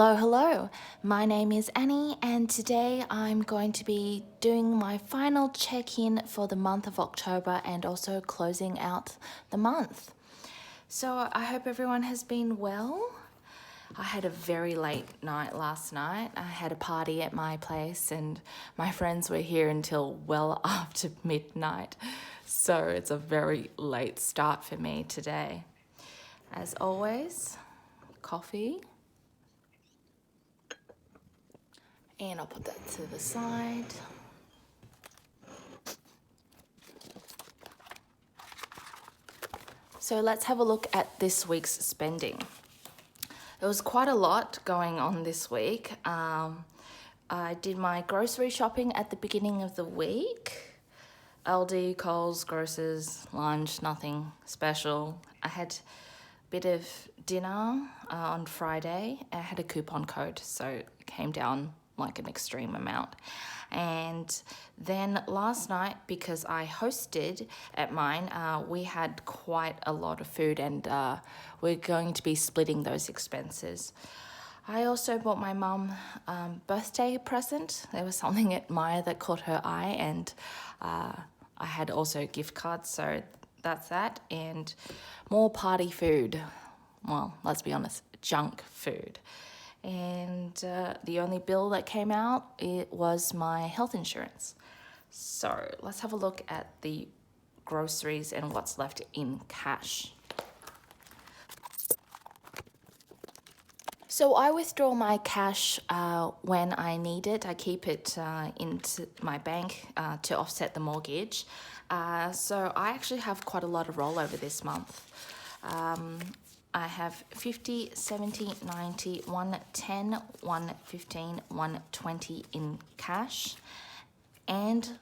Hello. My name is Annie, and today I'm going to be doing my final check-in for the month of October and also closing out the month. So I hope everyone has been well. I had a very late night last night. I had a party at my place and my friends were here until well after midnight. So it's a very late start for me today. As always, coffee. And I'll put that to the side. So let's have a look at this week's spending. There was quite a lot going on this week. I did my grocery shopping at the beginning of the week. Aldi, Coles, Grocers, lunch, nothing special. I had a bit of dinner on Friday. I had a coupon code, so it came down like an extreme amount. And then last night, because I hosted at mine, we had quite a lot of food and we're going to be splitting those expenses. I also bought my mum birthday present. There was something at Maya that caught her eye, and I had also gift cards, so that's that. And more party food. Well, let's be honest, junk food. And the only bill that came out, it was my health insurance. So let's have a look at the groceries and what's left in cash. So I withdraw my cash when I need it. I keep it into my bank to offset the mortgage. So I actually have quite a lot of rollover this month. I have 50, 70, 90, 110, 115, 120 in cash. And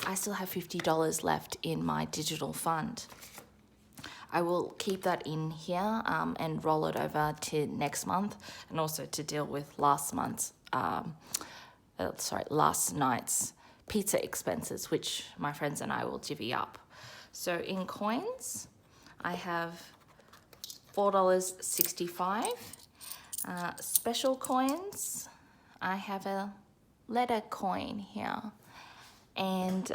I still have $50 left in my digital fund. I will keep that in here and roll it over to next month, and also to deal with last night's pizza expenses, which my friends and I will divvy up. So in coins, I have $4.65. Special coins, I have a letter coin here, and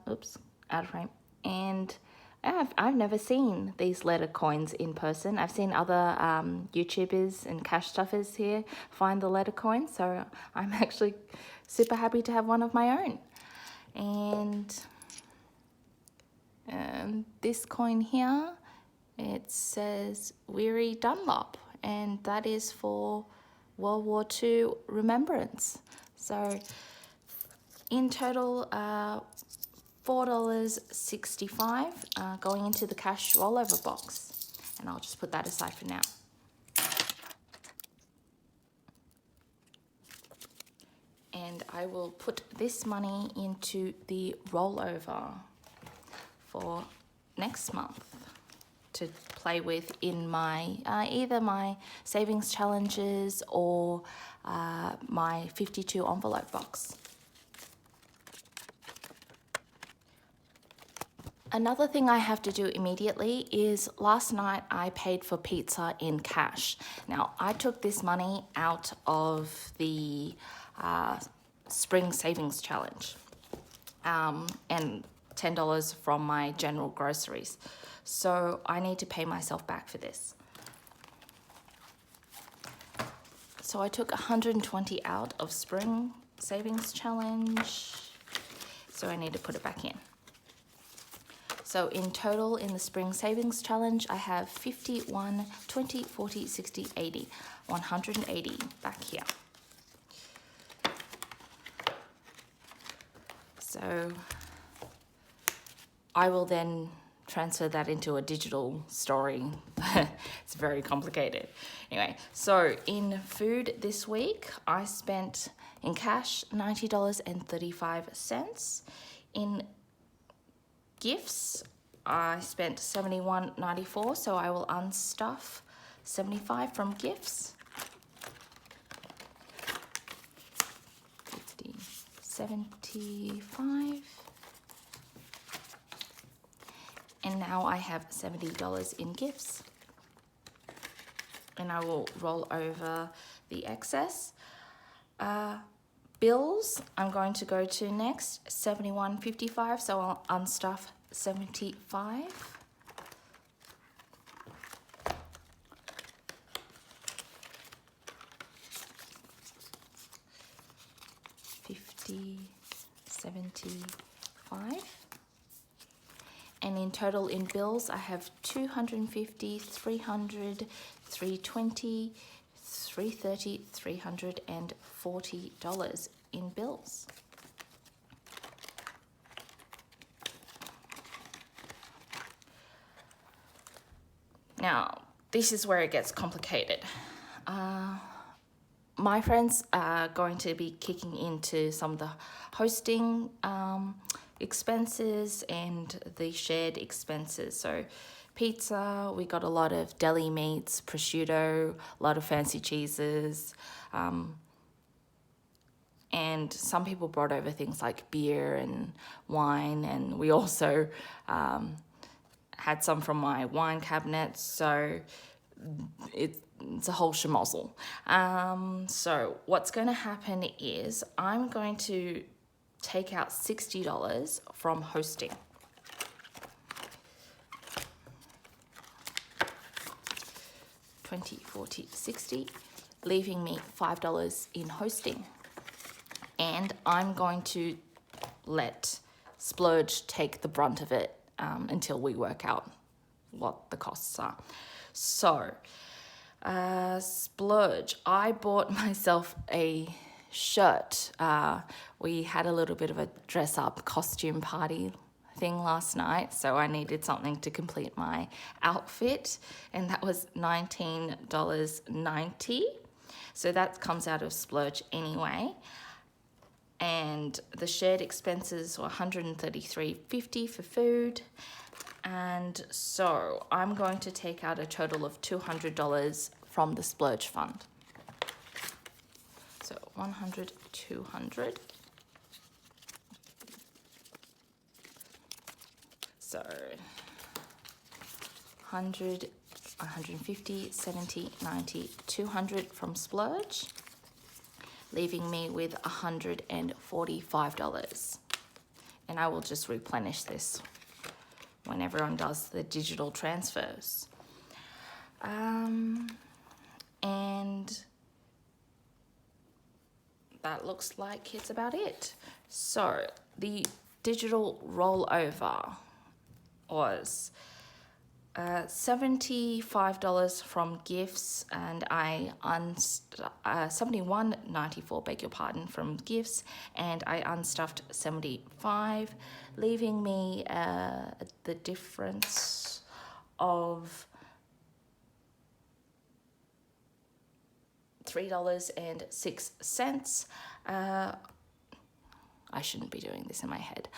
oops, out of frame. And I've never seen these letter coins in person. I've seen other YouTubers and cash stuffers here find the letter coins, so I'm actually super happy to have one of my own. And this coin here, it says Weary Dunlop, and that is for World War II remembrance. So in total, $4.65 going into the cash rollover box. And I'll just put that aside for now. And I will put this money into the rollover for next month to play with in my either my savings challenges or my 52 envelope box. Another thing I have to do immediately is last night I paid for pizza in cash. Now I took this money out of the spring savings challenge and $10 from my general groceries. So I need to pay myself back for this. So I took 120 out of spring savings challenge. So I need to put it back in. So in total in the spring savings challenge, I have 51, 20, 40, 60, 80, 180 back here. So I will then transfer that into a digital story. It's very complicated. Anyway, so in food this week, I spent in cash $90.35. In gifts, I spent $71.94, so I will unstuff 75 from gifts. 50, 75. And now I have $70 in gifts. And I will roll over the excess. Bills, I'm going to go to next, $71.55, so I'll unstuff 75. $75. And in total in bills, I have $250, $300, $320, $330, $340 in bills. Now, this is where it gets complicated. My friends are going to be kicking into some of the hosting expenses and the shared expenses. So pizza, we got a lot of deli meats, prosciutto, a lot of fancy cheeses, and some people brought over things like beer and wine, and we also had some from my wine cabinet, so it's a whole schmozzle. So what's going to happen is I'm going to take out $60 from hosting. $20, $40, $60, leaving me $5 in hosting. And I'm going to let Splurge take the brunt of it until we work out what the costs are. So, Splurge, I bought myself a shirt. We had a little bit of a dress-up costume party thing last night, so I needed something to complete my outfit, and that was $19.90. So that comes out of Splurge anyway. And the shared expenses were $133.50 for food. And so I'm going to take out a total of $200 from the Splurge fund. So 100, 200. So 100, 150, 70, 90, 200 from Splurge, leaving me with $145. And I will just replenish this when everyone does the digital transfers. And that looks like it's about it. So the digital rollover was $75 from gifts, and I $71.94, beg your pardon, from gifts, and I unstuffed 75, leaving me the difference of $3.06. I shouldn't be doing this in my head.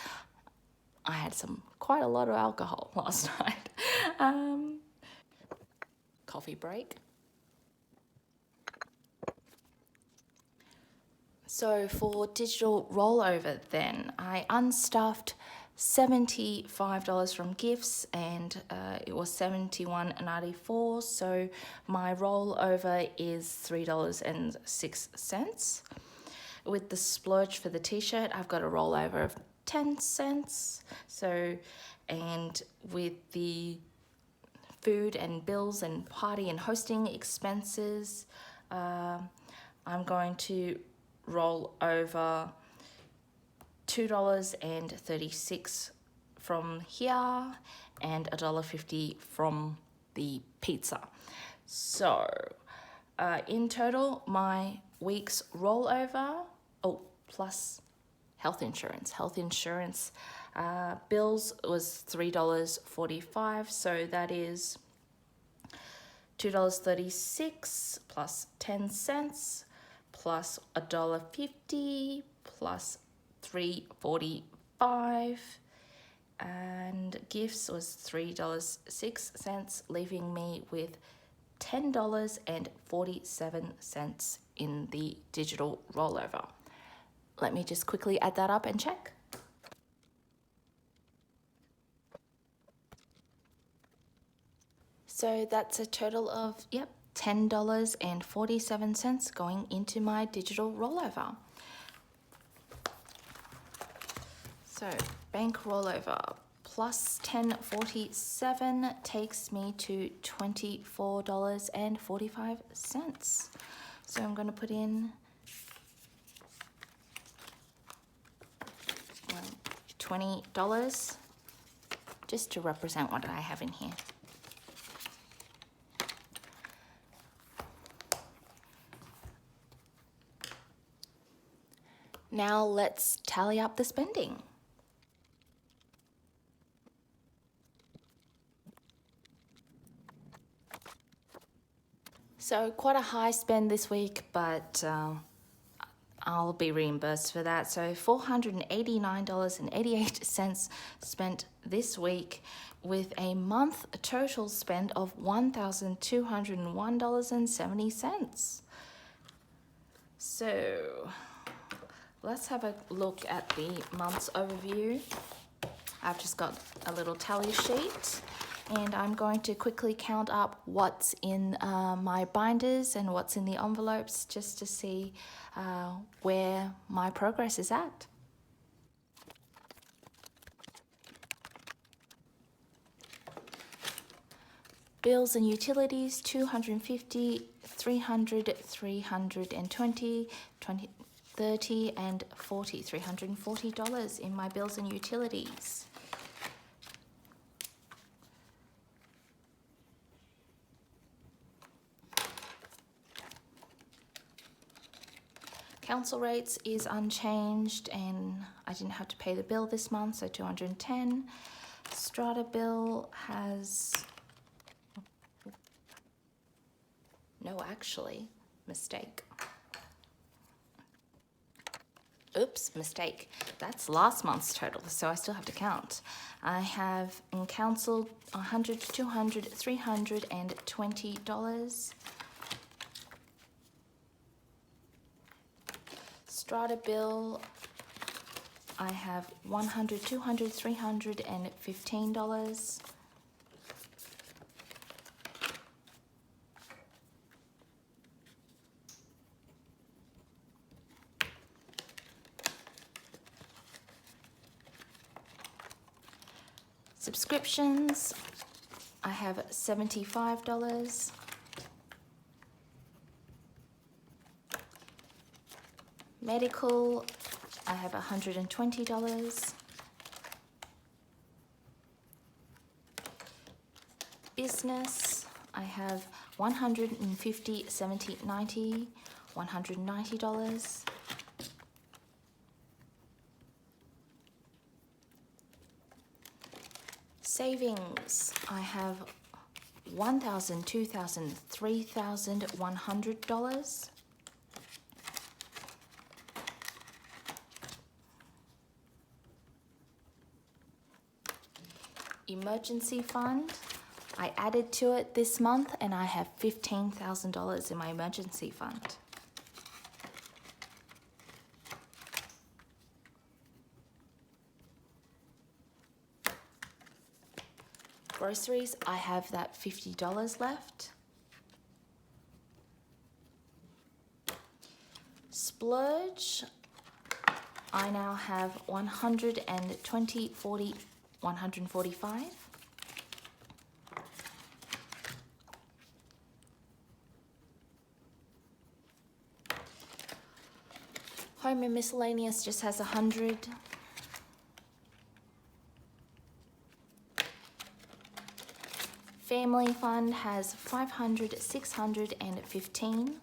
I had quite a lot of alcohol last night. Coffee break. So for digital rollover then, I unstuffed $75 from gifts, and it was $71.94. So my rollover is $3.06. With the Splurge for the t-shirt, I've got a rollover of 10 cents. So, and with the food and bills and party and hosting expenses, I'm going to roll over $2.36 from here and $1.50 from the pizza. So in total, my week's rollover, plus health insurance. Bills was $3.45, so that is $2.36 plus 10 cents plus $1.50 plus $3.45, and gifts was $3.06, leaving me with $10.47 in the digital rollover. Let me just quickly add that up and check. So that's a total of, $10.47 going into my digital rollover. So bank rollover plus 10.47 takes me to $24.45. So I'm going to put in $20 just to represent what I have in here. Now let's tally up the spending. So quite a high spend this week, but I'll be reimbursed for that. So $489.88 spent this week, with a month total spend of $1,201.70. So let's have a look at the month's overview. I've just got a little tally sheet, and I'm going to quickly count up what's in my binders and what's in the envelopes, just to see where my progress is at. Bills and utilities, $250, $300, $320, $30 and $40, $340 in my bills and utilities. Council rates is unchanged, and I didn't have to pay the bill this month, so $210. Strata bill has, no, actually, mistake. Oops, mistake. That's last month's total, so I still have to count. I have in council $100, $200, $320. Strata bill, I have $100, $200, $315. Subscriptions, I have $75. Medical, I have $120. Business, I have $150, $70, $90, $190. Savings, I have $1,000, $2,000, $3,100. Emergency fund, I added to it this month, and I have $15,000 in my emergency fund. Groceries, I have that $50 left. Splurge, I now have 120, 40, 145. Home and miscellaneous just has 100. Family fund has 500, 615.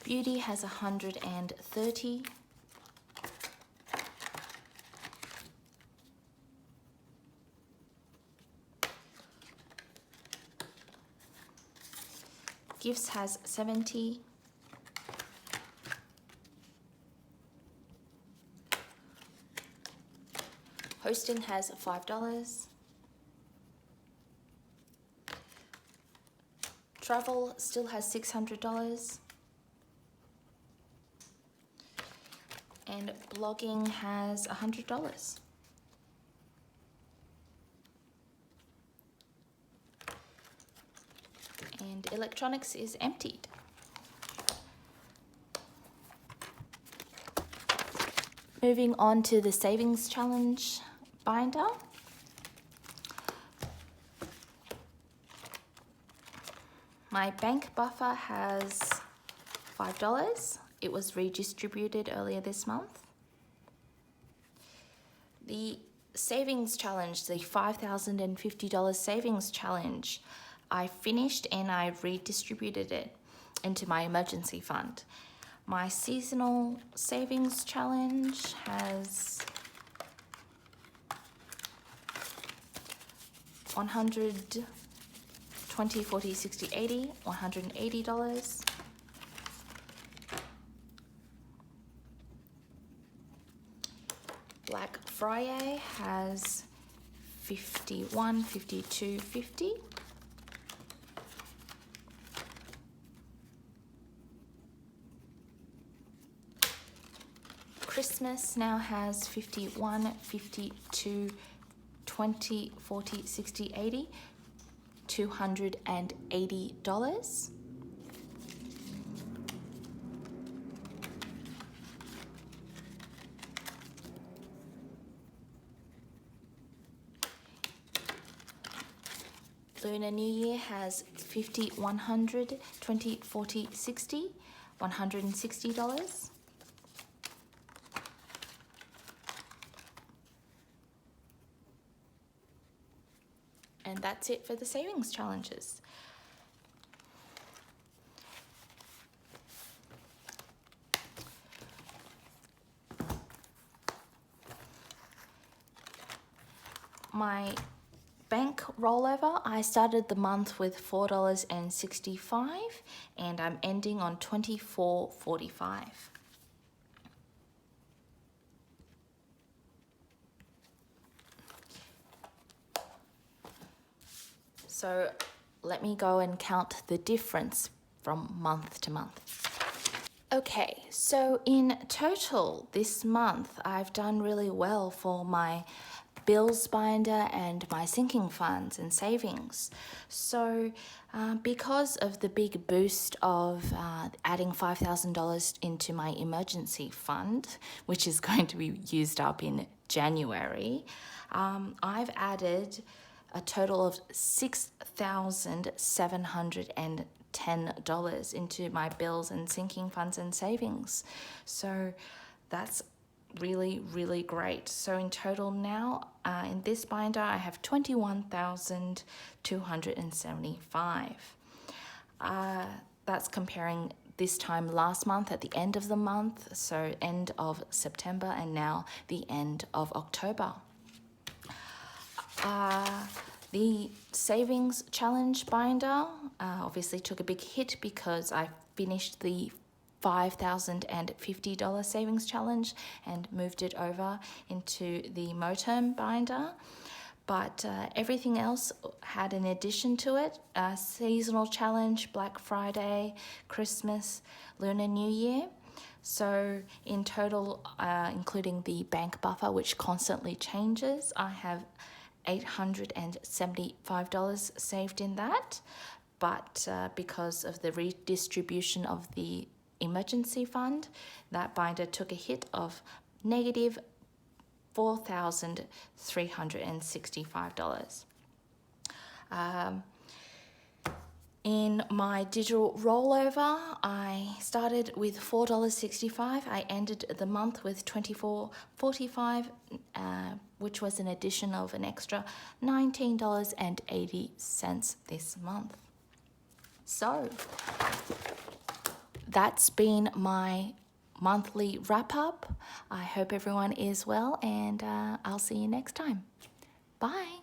Beauty has 130. Gifts has 70. Hosting has $5. Travel still has $600. And blogging has $100. And electronics is emptied. Moving on to the savings challenge binder. My bank buffer has $5. It was redistributed earlier this month. The savings challenge, the $5,050 savings challenge, I finished and I redistributed it into my emergency fund. My seasonal savings challenge has 100, 20, 40, 60, 80, $180. Black Friday has 51, 52, 50. Christmas now has 51, 52, 20, 40, 60, 80, $280. Lunar New Year has 50, 100, 20, 40, 60, $160. And that's it for the savings challenges. My bank rollover, I started the month with $4.65 and I'm ending on $24.45. So let me go and count the difference from month to month. Okay, so in total this month I've done really well for my bills binder and my sinking funds and savings. So because of the big boost of adding $5,000 into my emergency fund, which is going to be used up in January, I've added a total of $6,710 into my bills and sinking funds and savings. So that's really, really great. So in total now, in this binder, I have $21,275. That's comparing this time last month at the end of the month, so end of September, and now the end of October. The savings challenge binder obviously took a big hit because I finished the $5,050 savings challenge and moved it over into the Moterm binder. But everything else had an addition to it: seasonal challenge, Black Friday, Christmas, Lunar New Year. So in total, including the bank buffer, which constantly changes, I have $875 saved in that. But because of the redistribution of the emergency fund, that binder took a hit of negative $4,365. In my digital rollover, I started with $4.65. I ended the month with $24.45, which was an addition of an extra $19.80 this month. So that's been my monthly wrap up. I hope everyone is well, and I'll see you next time. Bye.